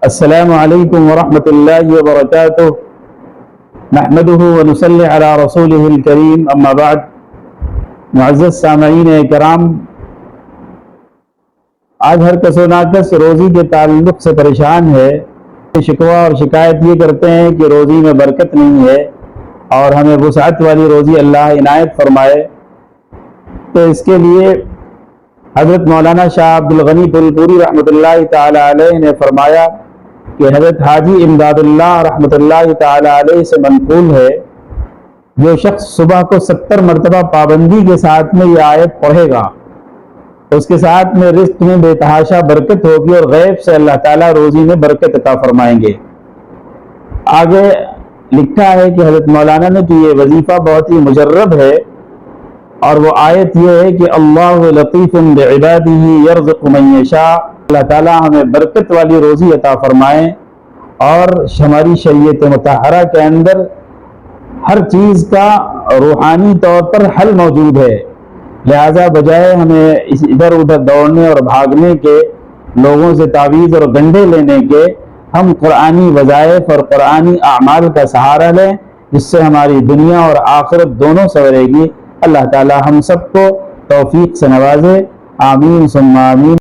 السلام علیکم ورحمۃ اللہ وبرکاتہ نحمده ونصلی علی رسولہ الکریم اما بعد. معزز سامعین کرام، آج ہر کس و ناکس روزی کے تعلق سے پریشان ہے. شکوہ اور شکایت یہ کرتے ہیں کہ روزی میں برکت نہیں ہے اور ہمیں وسعت والی روزی اللہ عنایت فرمائے. تو اس کے لیے حضرت مولانا شاہ عبد الغنی پھولپوری رحمۃ اللہ تعالی علیہ نے فرمایا کہ حضرت حاجی امداد اللہ رحمۃ اللہ تعالی علیہ سے منقول ہے، جو شخص صبح کو 70 مرتبہ پابندی کے ساتھ میں یہ آیت پڑھے گا اس کے ساتھ میں رزق میں بے تحاشا برکت ہوگی اور غیب سے اللہ تعالیٰ روزی میں برکت عطا فرمائیں گے. آگے لکھا ہے کہ حضرت مولانا نے کہ یہ وظیفہ بہت ہی مجرب ہے اور وہ آیت یہ ہے کہ اللہ لطیف بعبادہ یرزق من یشاء. اللہ تعالیٰ ہمیں برکت والی روزی عطا فرمائیں اور ہماری شریعت مطہرہ کے اندر ہر چیز کا روحانی طور پر حل موجود ہے. لہذا بجائے ہمیں ادھر ادھر دوڑنے اور بھاگنے کے، لوگوں سے تعویذ اور گنڈے لینے کے، ہم قرآنی وظائف اور قرآنی اعمال کا سہارا لیں جس سے ہماری دنیا اور آخرت دونوں سنورے گی. اللہ تعالی ہم سب کو توفیق سے نوازے. آمین ثم آمین.